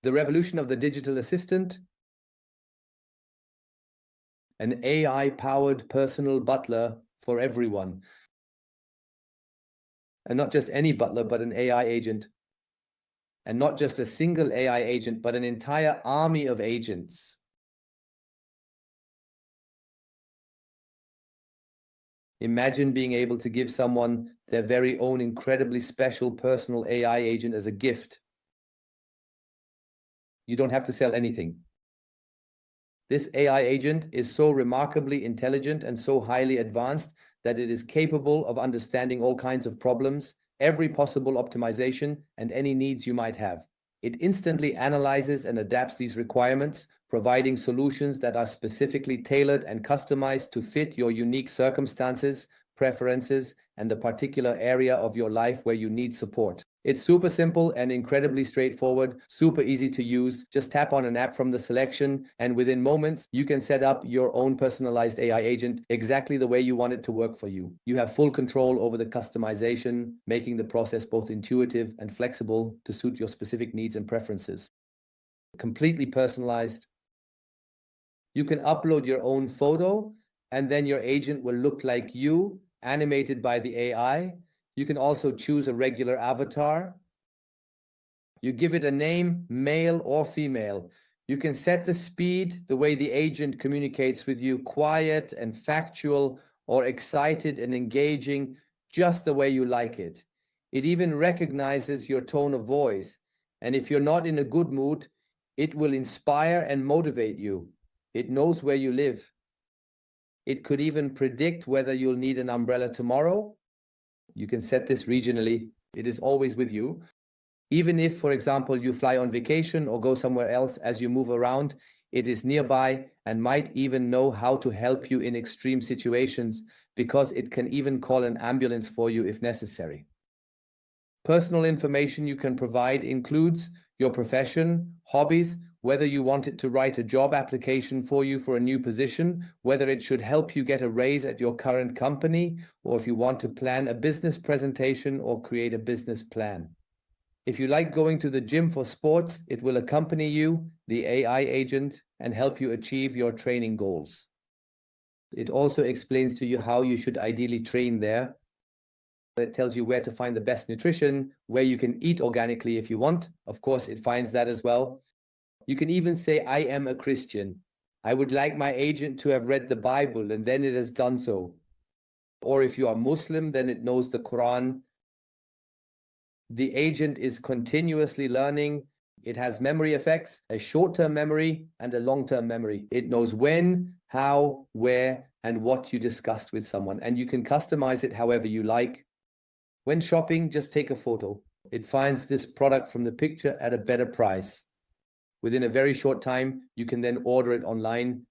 The revolution of the digital assistant, an AI-powered personal butler for everyone. And not just any butler, but an AI agent. And not just a single AI agent, but an entire army of agents. Imagine being able to give someone their very own incredibly special personal AI agent as a gift. You don't have to sell anything. This AI agent is so remarkably intelligent and so highly advanced that it is capable of understanding all kinds of problems, every possible optimization, and any needs you might have. It instantly analyzes and adapts these requirements, providing solutions that are specifically tailored and customized to fit your unique circumstances, preferences, and the particular area of your life where you need support. It's super simple and incredibly straightforward, super easy to use. Just tap on an app from the selection, and within moments, you can set up your own personalized AI agent exactly the way you want it to work for you. You have full control over the customization, making the process both intuitive and flexible to suit your specific needs and preferences. Completely personalized. You can upload your own photo, and then your agent will look like you, animated by the AI. You can also choose a regular avatar. You give it a name, male or female. You can set the speed, the way the agent communicates with you, quiet and factual, or excited and engaging, just the way you like it. It even recognizes your tone of voice. And if you're not in a good mood, it will inspire and motivate you. It knows where you live. It could even predict whether you'll need an umbrella tomorrow. You can set this regionally. It is always with you. Even if, for example, you fly on vacation or go somewhere else as you move around, it is nearby and might even know how to help you in extreme situations, because it can even call an ambulance for you if necessary. Personal information you can provide includes your profession, hobbies, whether you want it to write a job application for you for a new position, whether it should help you get a raise at your current company, or if you want to plan a business presentation or create a business plan. If you like going to the gym for sports, it will accompany you, the AI agent, and help you achieve your training goals. It also explains to you how you should ideally train there. It tells you where to find the best nutrition, where you can eat organically if you want. Of course, it finds that as well. You can even say, I am a Christian. I would like my agent to have read the Bible, and then it has done so. Or if you are Muslim, then it knows the Quran. The agent is continuously learning. It has memory effects, a short-term memory and a long-term memory. It knows when, how, where, and what you discussed with someone, and you can customize it however you like. When shopping, just take a photo. It finds this product from the picture at a better price. Within a very short time, you can then order it online.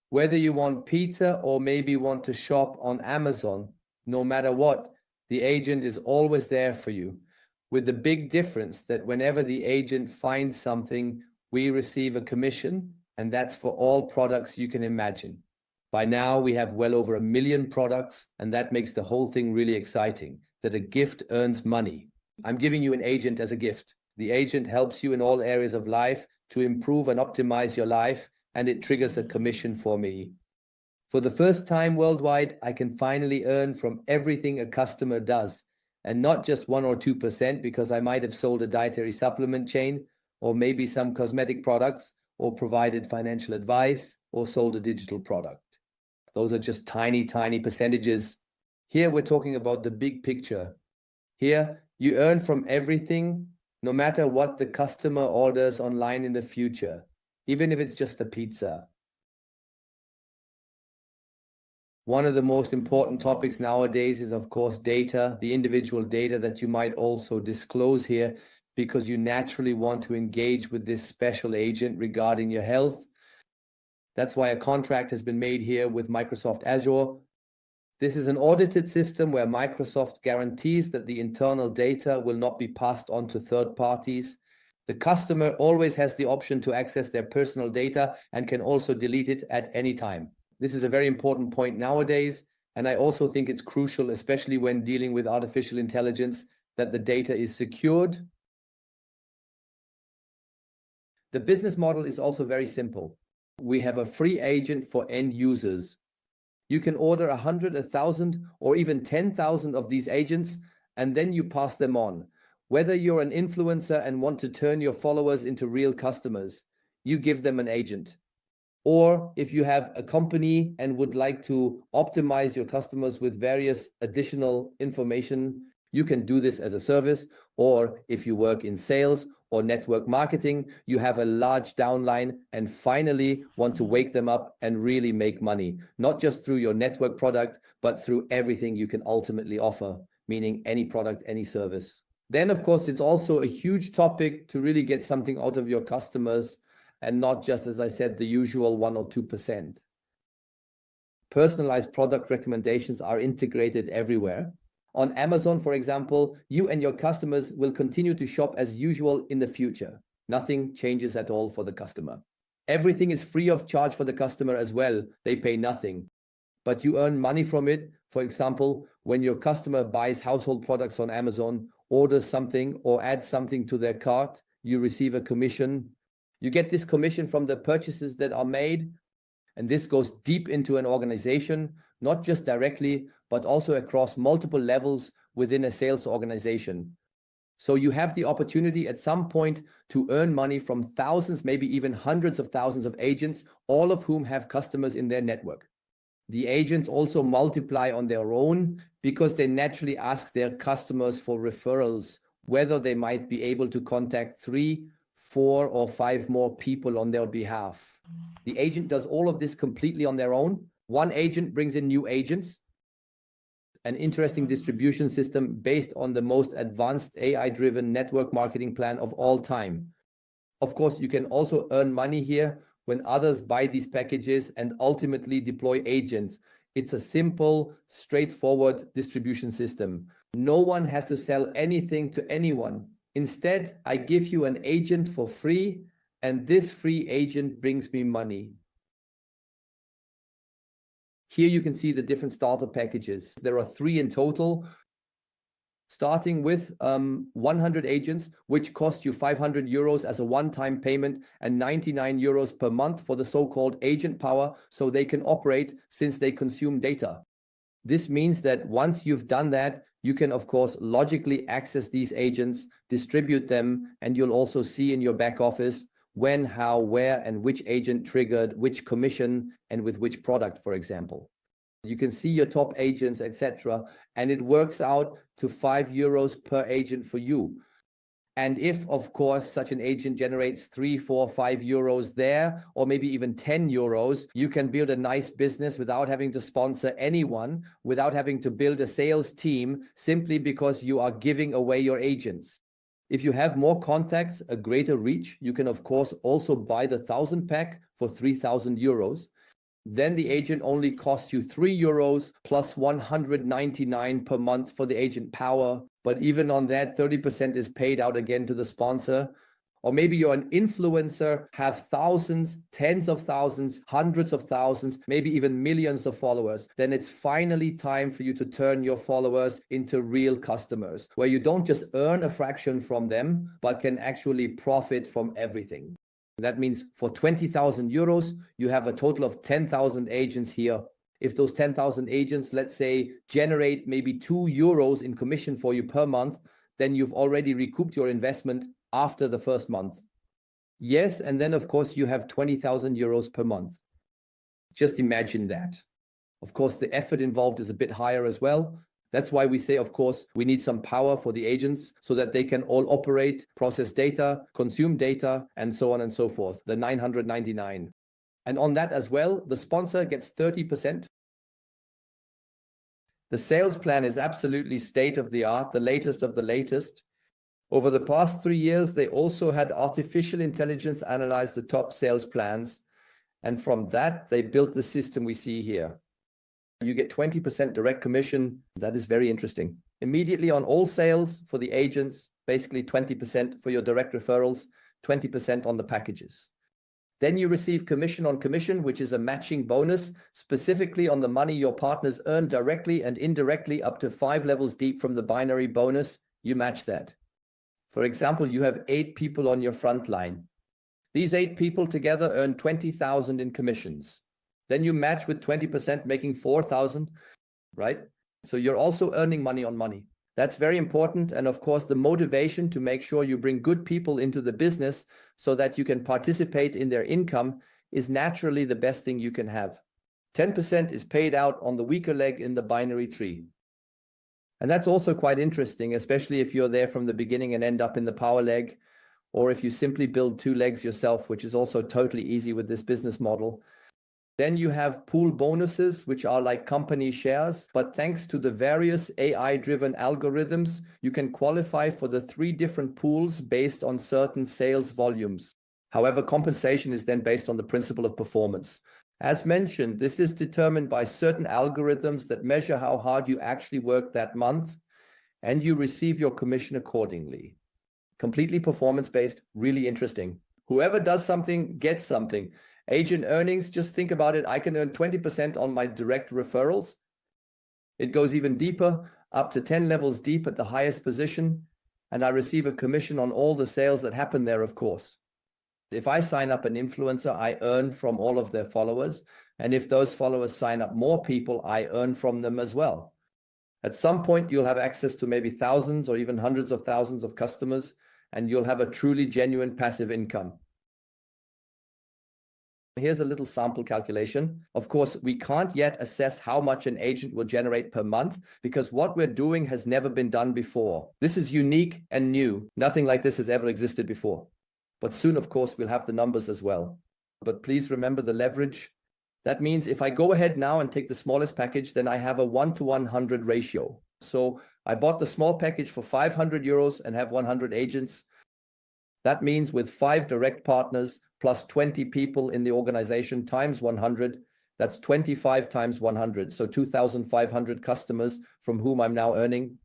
Whether you want pizza or maybe want to shop on Amazon, no matter what, the agent is always there for you. With the big difference that whenever the agent finds something, we receive a commission, and that's for all products you can imagine. By now, we have well over 1 million products, and that makes the whole thing really exciting, that a gift earns money. I'm giving you an agent as a gift. The agent helps you in all areas of life to improve and optimize your life, and it triggers a commission for me. For the first time worldwide, I can finally earn from everything a customer does, and not just 1 or 2%, because I might have sold a dietary supplement chain, or maybe some cosmetic products, or provided financial advice, or sold a digital product. Those are just tiny, tiny percentages. Here we're talking about the big picture. Here you earn from everything, no matter what the customer orders online in the future, even if it's just a pizza. One of the most important topics nowadays is, of course, data, the individual data that you might also disclose here, because you naturally want to engage with this special agent regarding your health. That's why a contract has been made here with Microsoft Azure. This is an audited system where Microsoft guarantees that the internal data will not be passed on to third parties. The customer always has the option to access their personal data and can also delete it at any time. This is a very important point nowadays, and I also think it's crucial, especially when dealing with artificial intelligence, that the data is secured The business model is also very simple. We have a free agent for end users. You can order 100, 1,000, or even 10,000 of these agents, and then you pass them on. Whether you're an influencer and want to turn your followers into real customers, you give them an agent. Or if you have a company and would like to optimize your customers with various additional information, you can do this as a service. Or if you work in sales or network marketing, you have a large downline and finally want to wake them up and really make money, not just through your network product, but through everything you can ultimately offer, meaning any product, any service. Then, of course, it's also a huge topic to really get something out of your customers and not just, as I said, the usual 1 or 2%. Personalized product recommendations are integrated everywhere. On Amazon, for example, you and your customers will continue to shop as usual in the future. Nothing changes at all for the customer. Everything is free of charge for the customer as well. They pay nothing, but you earn money from it. For example, when your customer buys household products on Amazon, orders something or adds something to their cart, you receive a commission. You get this commission from the purchases that are made, and this goes deep into an organization, not just directly, but also across multiple levels within a sales organization. So you have the opportunity at some point to earn money from thousands, maybe even hundreds of thousands of agents, all of whom have customers in their network. The agents also multiply on their own because they naturally ask their customers for referrals, whether they might be able to contact 3, 4, or 5 more people on their behalf. The agent does all of this completely on their own. One agent brings in new agents. An interesting distribution system based on the most advanced AI-driven network marketing plan of all time. Of course, you can also earn money here when others buy these packages and ultimately deploy agents. It's a simple, straightforward distribution system. No one has to sell anything to anyone. Instead, I give you an agent for free, and this free agent brings me money. Here you can see the different starter packages. There are 3 in total, starting with 100 agents, which cost you 500 euros as a one-time payment and 99 euros per month for the so-called agent power, so they can operate since they consume data. This means that once you've done that, you can, of course, logically access these agents, distribute them, and you'll also see in your back office when, how, where, and which agent triggered which commission and with which product, for example. You can see your top agents, etc., and it works out to 5 euros per agent for you. And if, of course, such an agent generates 3, 4, 5 euros there, or maybe even 10 euros, you can build a nice business without having to sponsor anyone, without having to build a sales team, simply because you are giving away your agents. If you have more contacts, a greater reach, you can, of course, also buy the 1,000 pack for 3,000 euros. Then the agent only costs you 3 euros plus 199 per month for the agent power. But even on that, 30% is paid out again to the sponsor. Or maybe you're an influencer, have thousands, tens of thousands, hundreds of thousands, maybe even millions of followers. Then it's finally time for you to turn your followers into real customers, where you don't just earn a fraction from them, but can actually profit from everything. That means for 20,000 euros, you have a total of 10,000 agents here. If those 10,000 agents, let's say, generate maybe 2 euros in commission for you per month, then you've already recouped your investment after the first month. Yes, and then, of course, you have 20,000 euros per month. Just imagine that. Of course, the effort involved is a bit higher as well. That's why we say, of course, we need some power for the agents so that they can all operate, process data, consume data, and so on and so forth, the 999. And on that as well, the sponsor gets 30%. The sales plan is absolutely state of the art, the latest of the latest. Over the past 3 years, they also had artificial intelligence analyze the top sales plans. And from that, they built the system we see here. You get 20% direct commission. That is very interesting. Immediately on all sales for the agents, basically 20% for your direct referrals, 20% on the packages. Then you receive commission on commission, which is a matching bonus, specifically on the money your partners earn directly and indirectly up to 5 levels deep from the binary bonus. You match that. For example, you have 8 people on your front line. These 8 people together earn 20,000 in commissions. Then you match with 20%, making 4,000, right? So you're also earning money on money. That's very important. And of course, the motivation to make sure you bring good people into the business so that you can participate in their income is naturally the best thing you can have. 10% is paid out on the weaker leg in the binary tree. And that's also quite interesting, especially if you're there from the beginning and end up in the power leg, or if you simply build 2 legs yourself, which is also totally easy with this business model. Then you have pool bonuses, which are like company shares, but thanks to the various AI-driven algorithms, you can qualify for the 3 different pools based on certain sales volumes. However, compensation is then based on the principle of performance. As mentioned, this is determined by certain algorithms that measure how hard you actually work that month, and you receive your commission accordingly. Completely performance-based, really interesting. Whoever does something gets something. Agent earnings, just think about it. I can earn 20% on my direct referrals. It goes even deeper, up to 10 levels deep at the highest position, and I receive a commission on all the sales that happen there, of course. If I sign up an influencer, I earn from all of their followers. And if those followers sign up more people, I earn from them as well. At some point, you'll have access to maybe thousands or even hundreds of thousands of customers, and you'll have a truly genuine passive income. Here's a little sample calculation. Of course, we can't yet assess how much an agent will generate per month because what we're doing has never been done before. This is unique and new. Nothing like this has ever existed before. But soon, of course, we'll have the numbers as well. But please remember the leverage. That means if I go ahead now and take the smallest package, then I have a 1-to-100 ratio. So I bought the small package for 500 euros and have 100 agents. That means with 5 direct partners plus 20 people in the organization times 100, that's 25 times 100. So 2,500 customers from whom I'm now earning.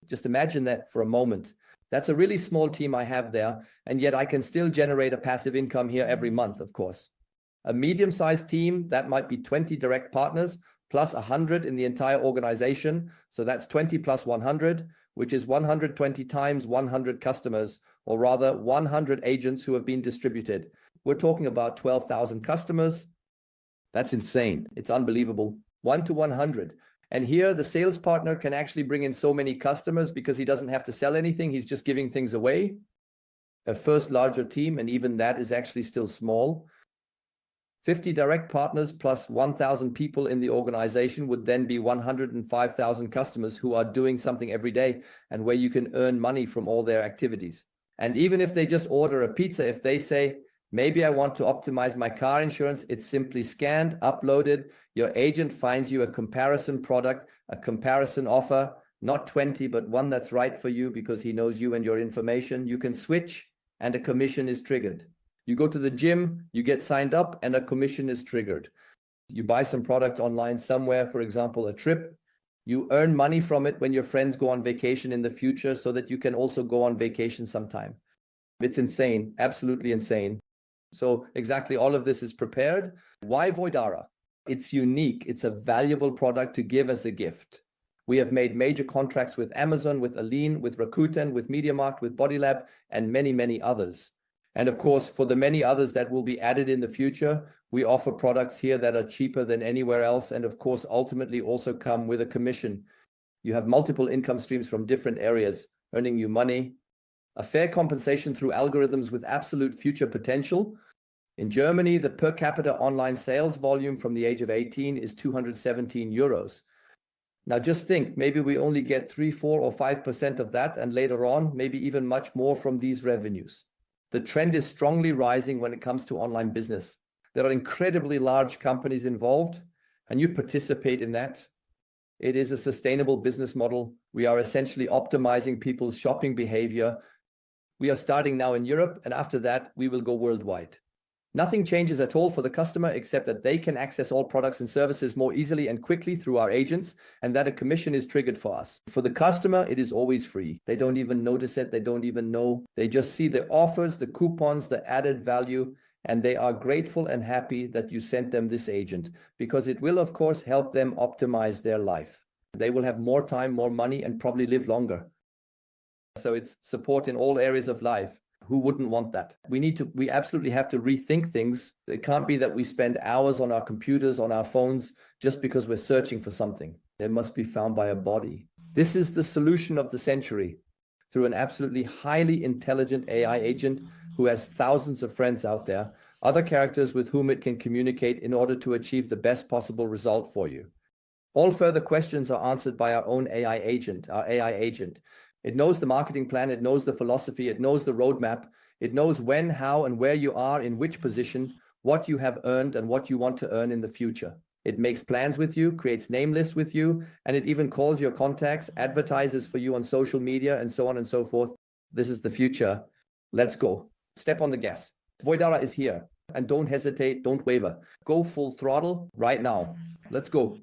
Just imagine that for a moment. That's a really small team I have there, and yet I can still generate a passive income here every month, of course. A medium-sized team, that might be 20 direct partners, plus 100 in the entire organization. So that's 20 plus 100, which is 120 times 100 customers, or rather 100 agents who have been distributed. We're talking about 12,000 customers. That's insane. It's unbelievable. 1-to-100. And here the sales partner can actually bring in so many customers because he doesn't have to sell anything. He's just giving things away. A first larger team, and even that is actually still small. 50 direct partners plus 1,000 people in the organization would then be 105,000 customers who are doing something every day and where you can earn money from all their activities. And even if they just order a pizza, if they say, maybe I want to optimize my car insurance, it's simply scanned, uploaded. Your agent finds you a comparison product, a comparison offer, not 20, but one that's right for you because he knows you and your information. You can switch and a commission is triggered. You go to the gym, you get signed up and a commission is triggered. You buy some product online somewhere, for example, a trip. You earn money from it when your friends go on vacation in the future so that you can also go on vacation sometime. It's insane, absolutely insane. So exactly all of this is prepared. Why Voidara? It's unique. It's a valuable product to give as a gift. We have made major contracts with Amazon, with Aline, with Rakuten, with MediaMarkt, with Bodylab, and many, many others. And of course, for the many others that will be added in the future, we offer products here that are cheaper than anywhere else. And of course, ultimately also come with a commission. You have multiple income streams from different areas, earning you money. A fair compensation through algorithms with absolute future potential. In Germany, the per capita online sales volume from the age of 18 is 217 euros. Now just think, maybe we only get 3, 4, or 5% of that, and later on, maybe even much more from these revenues. The trend is strongly rising when it comes to online business. There are incredibly large companies involved, and you participate in that. It is a sustainable business model. We are essentially optimizing people's shopping behavior. We are starting now in Europe, and after that, we will go worldwide. Nothing changes at all for the customer except that they can access all products and services more easily and quickly through our agents, and that a commission is triggered for us. For the customer, it is always free. They don't even notice it. They don't even know. They just see the offers, the coupons, the added value, and they are grateful and happy that you sent them this agent because it will, of course, help them optimize their life. They will have more time, more money, and probably live longer. So it's support in all areas of life. Who wouldn't want that? We absolutely have to rethink things. It can't be that we spend hours on our computers, on our phones, just because we're searching for something. It must be found by a body. This is the solution of the century, through an absolutely highly intelligent AI agent who has thousands of friends out there, other characters with whom it can communicate in order to achieve the best possible result for you. All further questions are answered by our own AI agent, our AI agent. It knows the marketing plan, it knows the philosophy, it knows the roadmap, it knows when, how, and where you are, in which position, what you have earned, and what you want to earn in the future. It makes plans with you, creates name lists with you, and it even calls your contacts, advertises for you on social media, and so on and so forth. This is the future. Let's go. Step on the gas. Voidara is here. And don't hesitate, don't waver. Go full throttle right now. Let's go.